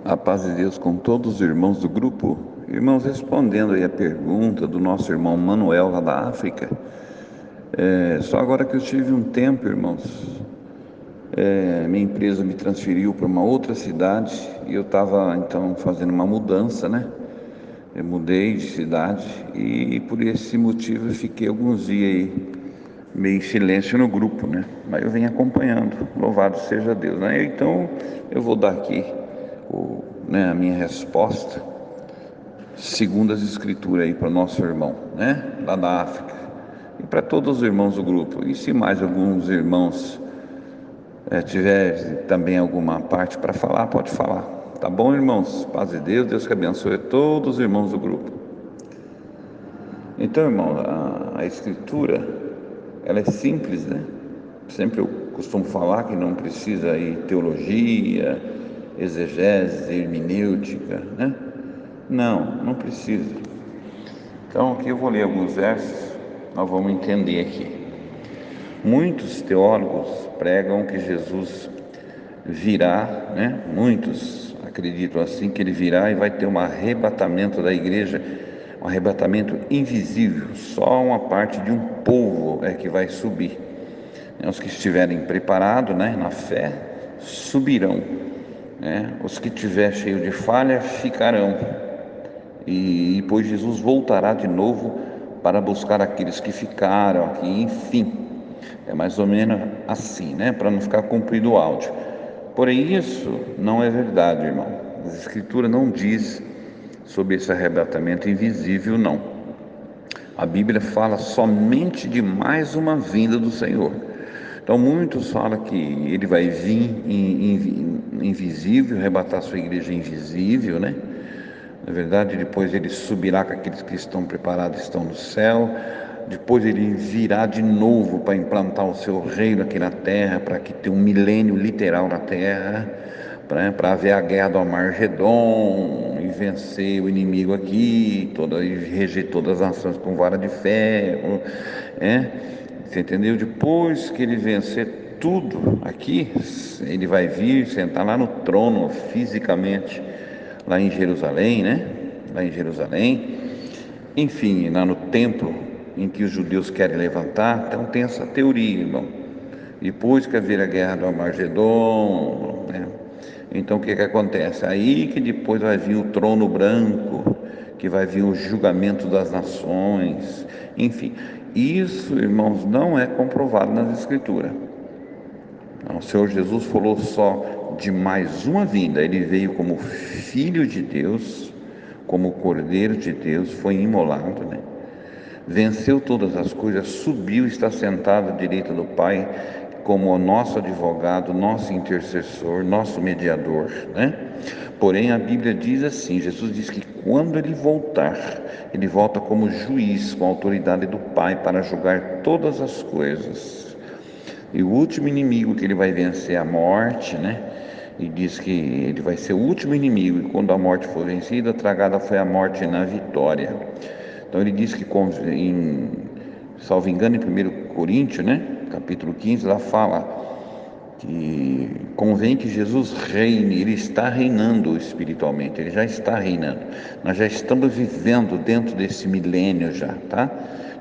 A paz de Deus com todos os irmãos do grupo. Irmãos, respondendo aí a pergunta do nosso irmão Manuel lá da África, só agora que eu tive um tempo, irmãos, minha empresa me transferiu para uma outra cidade e eu estava então fazendo uma mudança, né? Eu mudei de cidade e por esse motivo eu fiquei alguns dias aí meio em silêncio no grupo, né? Mas eu venho acompanhando, louvado seja Deus, né? Então eu vou dar aqui a minha resposta segundo as escrituras aí para o nosso irmão, né? Lá da África e para todos os irmãos do grupo. E se mais alguns irmãos tiver também alguma parte para falar, pode falar. Tá bom, irmãos? Paz de Deus, Deus que abençoe a todos os irmãos do grupo. Então, irmão, a escritura, ela é simples, né? Sempre eu costumo falar que não precisa aí teologia, exegese, hermenêutica, né? Não precisa. Então aqui eu vou ler alguns versos, nós vamos entender aqui. Muitos teólogos pregam que Jesus virá, né? Muitos acreditam assim que ele virá e vai ter um arrebatamento da igreja, um arrebatamento invisível, só uma parte de um povo é que vai subir. Os que estiverem preparados, né, na fé, subirão, né? Os que estiverem cheios de falha ficarão. E depois Jesus voltará de novo para buscar aqueles que ficaram aqui, enfim. É mais ou menos assim, né? Para não ficar comprido o áudio. Porém, isso não é verdade, irmão. A Escritura não diz sobre esse arrebatamento invisível, não. A Bíblia fala somente de mais uma vinda do Senhor. Então, muitos falam que ele vai vir invisível, arrebatar sua igreja invisível, né? Na verdade, depois ele subirá com aqueles que estão preparados, estão no céu. Depois ele virá de novo para implantar o seu reino aqui na terra, para que tenha um milênio literal na terra, para haver a guerra do Armagedon e vencer o inimigo aqui, e reger todas as nações com vara de ferro. Você entendeu? Depois que ele vencer tudo aqui, ele vai vir sentar lá no trono fisicamente, lá em Jerusalém, né? Lá em Jerusalém, enfim, lá no templo em que os judeus querem levantar. Então tem essa teoria, irmão. Depois que haver a guerra do Armagedon, né? Então o que acontece? Aí que depois vai vir o trono branco, que vai vir o julgamento das nações, enfim. Isso, irmãos, não é comprovado nas Escrituras. O Senhor Jesus falou só de mais uma vinda. Ele veio como Filho de Deus, como Cordeiro de Deus, foi imolado, né? Venceu todas as coisas, subiu, está sentado à direita do Pai, como o nosso advogado, nosso intercessor, nosso mediador, né? Porém, a Bíblia diz assim, Jesus diz que quando ele voltar, ele volta como juiz, com a autoridade do Pai, para julgar todas as coisas. E o último inimigo que ele vai vencer é a morte, né? E diz que ele vai ser o último inimigo, e quando a morte for vencida, tragada foi a morte na vitória. Então ele diz que, salvo engano, em 1 Coríntios, né? Capítulo 15, lá fala que convém que Jesus reine. Ele está reinando espiritualmente, ele já está reinando. Nós já estamos vivendo dentro desse milênio já, tá?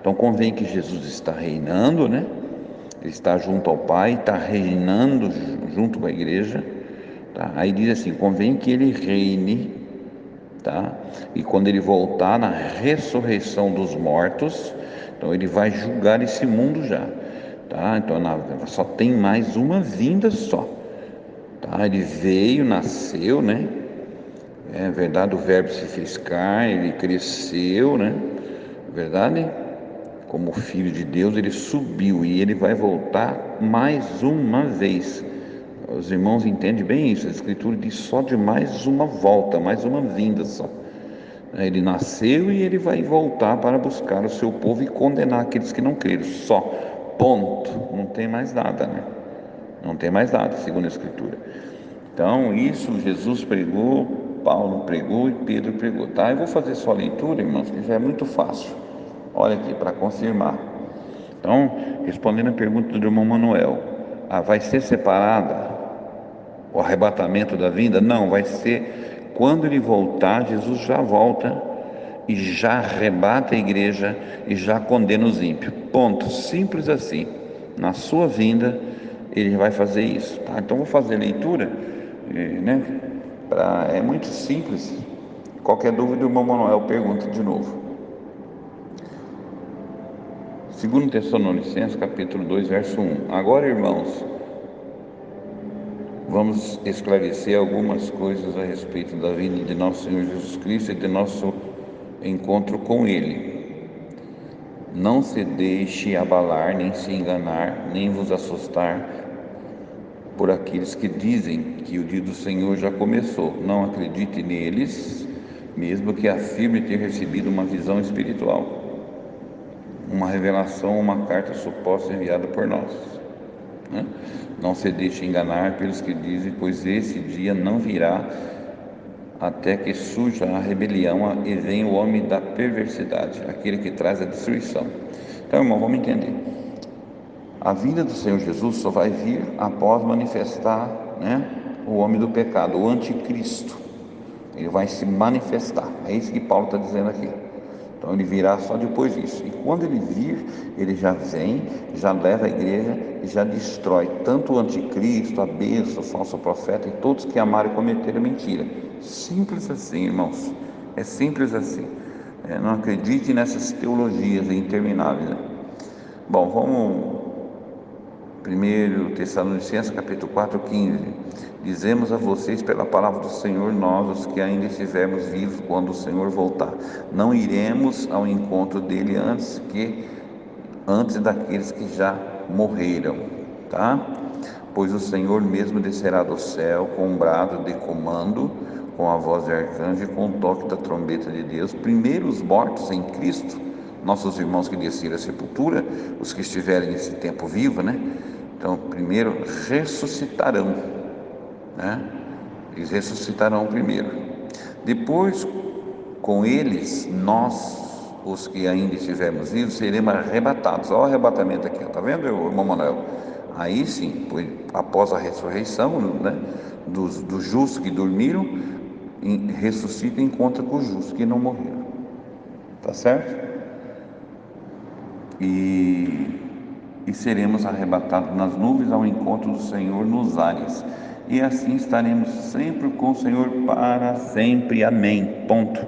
Então convém que Jesus está reinando, né? Ele está junto ao Pai, está reinando junto com a igreja, tá? Aí diz assim, convém que ele reine, tá? E quando ele voltar na ressurreição dos mortos, então ele vai julgar esse mundo já, tá? Então só tem mais uma vinda só, tá? Ele veio, nasceu, né? É verdade, o Verbo se fez carne, ele cresceu, né? Verdade? Como Filho de Deus, ele subiu e ele vai voltar mais uma vez. Os irmãos entendem bem isso. A Escritura diz só de mais uma volta, mais uma vinda só. Ele nasceu e ele vai voltar para buscar o seu povo e condenar aqueles que não creram. Só, ponto. Não tem mais nada, né? Não tem mais nada, segundo a Escritura. Então, isso Jesus pregou, Paulo pregou e Pedro pregou, tá? Eu vou fazer só a leitura, irmãos, que já é muito fácil. Olha aqui, para confirmar. Então, respondendo a pergunta do irmão Manuel, vai ser separada o arrebatamento da vinda? Não, vai ser quando ele voltar, Jesus já volta e já arrebata a igreja e já condena os ímpios. Ponto. Simples assim. Na sua vinda, ele vai fazer isso. Tá? Então, vou fazer a leitura, né? É muito simples. Qualquer dúvida, o irmão Manuel pergunta de novo. 2 Tessalonicenses, capítulo 2, verso 1. Agora, irmãos, vamos esclarecer algumas coisas a respeito da vinda de nosso Senhor Jesus Cristo e de nosso encontro com Ele. Não se deixe abalar, nem se enganar, nem vos assustar por aqueles que dizem que o dia do Senhor já começou. Não acredite neles, mesmo que afirme ter recebido uma visão espiritual, uma revelação, uma carta suposta enviada por nós. Não se deixe enganar pelos que dizem, pois esse dia não virá até que surja a rebelião e venha o homem da perversidade, aquele que traz a destruição. Então, irmão, vamos entender. A vinda do Senhor Jesus só vai vir após manifestar, o homem do pecado, o anticristo. Ele vai se manifestar. É isso que Paulo está dizendo aqui. Então ele virá só depois disso. E quando ele vir, ele já vem, já leva a igreja e já destrói tanto o anticristo, a besta, o falso profeta e todos que amaram e cometeram mentira. Simples assim, irmãos. É simples assim. Não acredite nessas teologias intermináveis. Bom, vamos. 1 Tessalonicenses, capítulo 4, 15. Dizemos a vocês pela palavra do Senhor, nós, os que ainda estivermos vivos quando o Senhor voltar, não iremos ao encontro dele antes daqueles que já morreram, tá? Pois o Senhor mesmo descerá do céu com um brado de comando, com a voz de arcanjo e com o toque da trombeta de Deus. Primeiro os mortos em Cristo, nossos irmãos que desceram à sepultura, os que estiverem nesse tempo vivo, Então, primeiro ressuscitarão, Eles ressuscitarão primeiro. Depois, com eles, nós, os que ainda estivermos vivos, seremos arrebatados. Olha o arrebatamento aqui, tá vendo, irmão Manuel? Aí sim, após a ressurreição, dos justos que dormiram, ressuscita e encontra com os justos que não morreram. Tá certo? E seremos arrebatados nas nuvens ao encontro do Senhor nos ares. E assim estaremos sempre com o Senhor para sempre. Amém. Ponto.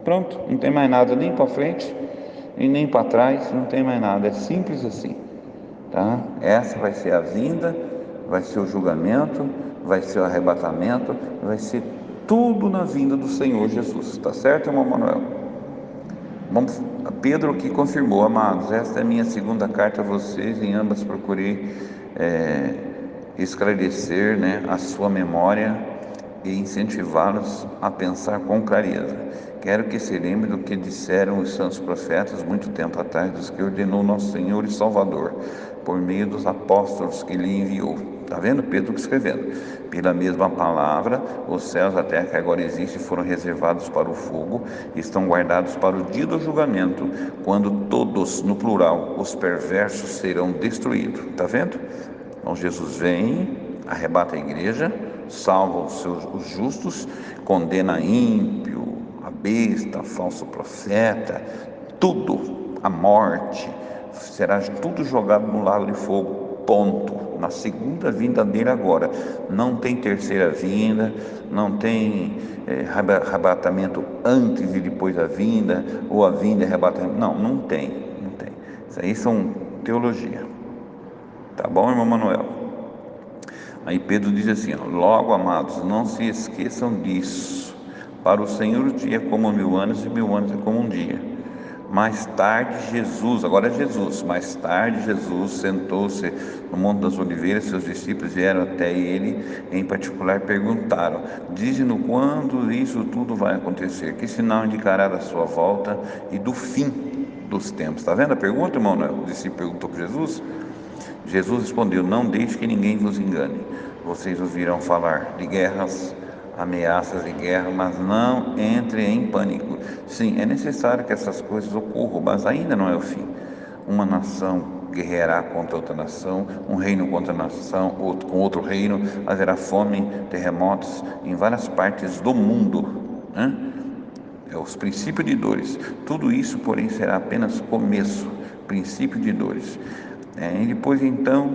Pronto. Não tem mais nada nem para frente e nem para trás. Não tem mais nada. É simples assim. Tá? Essa vai ser a vinda, vai ser o julgamento, vai ser o arrebatamento, vai ser tudo na vinda do Senhor Jesus. Tá certo, irmão Manuel? Pedro que confirmou: amados, esta é a minha segunda carta a vocês, em ambas procurei esclarecer a sua memória e incentivá-los a pensar com clareza. Quero que se lembre do que disseram os santos profetas muito tempo atrás, dos que ordenou nosso Senhor e Salvador, por meio dos apóstolos que lhe enviou. Está vendo? Pedro escrevendo. Pela mesma palavra, os céus, a terra que agora existe, foram reservados para o fogo, estão guardados para o dia do julgamento, quando todos, no plural, os perversos serão destruídos. Está vendo? Então Jesus vem, arrebata a igreja, salva os justos, condena ímpio, a besta, falso profeta, tudo, a morte, será tudo jogado no lago de fogo. Ponto. Na segunda vinda dele agora. Não tem terceira vinda, não tem arrebatamento antes e depois da vinda, ou a vinda e arrebatamento. Não tem. Isso aí são teologia. Tá bom, irmão Manuel? Aí Pedro diz assim: logo, amados, não se esqueçam disso. Para o Senhor o dia é como 1000 anos e 1000 anos é como um dia. Mais tarde Jesus sentou-se no Monte das Oliveiras. Seus discípulos vieram até ele, em particular perguntaram: dize-nos quando isso tudo vai acontecer, que sinal indicará da sua volta e do fim dos tempos? Está vendo a pergunta, irmão? O discípulo perguntou para Jesus. Jesus respondeu: não deixe que ninguém vos engane. Vocês ouvirão falar de guerras, ameaças de guerra, mas não entre em pânico. Sim, é necessário que essas coisas ocorram, mas ainda não é o fim. Uma nação guerreará contra outra nação, um reino contra nação, outro com outro reino, haverá fome, terremotos em várias partes do mundo, né? Os princípios de dores. Tudo isso, porém, será apenas começo, princípio de dores. E depois, então,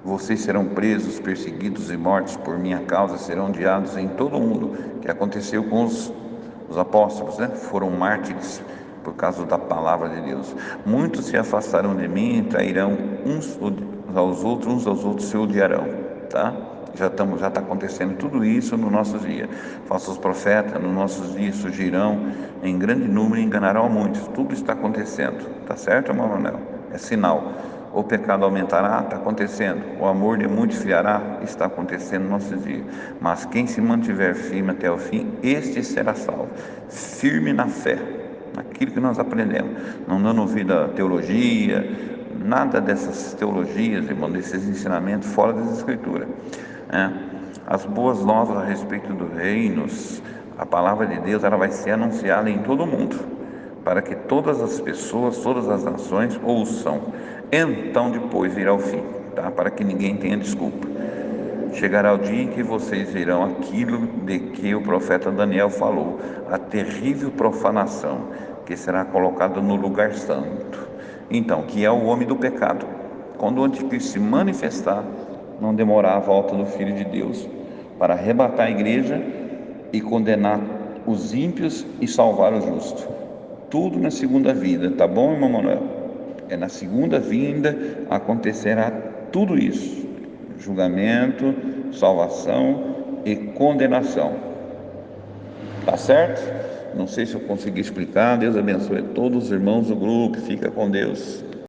vocês serão presos, perseguidos e mortos por minha causa, serão odiados em todo o mundo, que aconteceu com os apóstolos, né? Foram mártires por causa da palavra de Deus. Muitos se afastarão de mim e trairão uns aos outros se odiarão, tá? Já está acontecendo tudo isso nos nossos dias. Falsos profetas nos nossos dias surgirão em grande número e enganarão a muitos. Tudo está acontecendo, tá certo, irmão Manuel? É sinal. O pecado aumentará, está acontecendo. O amor de muitos fiará, está acontecendo nos nossos dias. Mas quem se mantiver firme até o fim, este será salvo. Firme na fé, naquilo que nós aprendemos, não dando ouvido à teologia, nada dessas teologias, irmão, desses ensinamentos fora das Escrituras. As boas novas a respeito dos reinos, a palavra de Deus, ela vai ser anunciada em todo o mundo, para que todas as pessoas, todas as nações ouçam. Então depois virá o fim, tá? Para que ninguém tenha desculpa. Chegará o dia em que vocês verão aquilo de que o profeta Daniel falou, a terrível profanação que será colocada no lugar santo. Então, que é o homem do pecado. Quando o anticristo se manifestar, não demorará a volta do Filho de Deus para arrebatar a igreja e condenar os ímpios e salvar os justos. Tudo na segunda vida, tá bom, irmão Manuel? Na segunda vinda acontecerá tudo isso: julgamento, salvação e condenação. Tá certo? Não sei se eu consegui explicar. Deus abençoe todos os irmãos do grupo. Fica com Deus.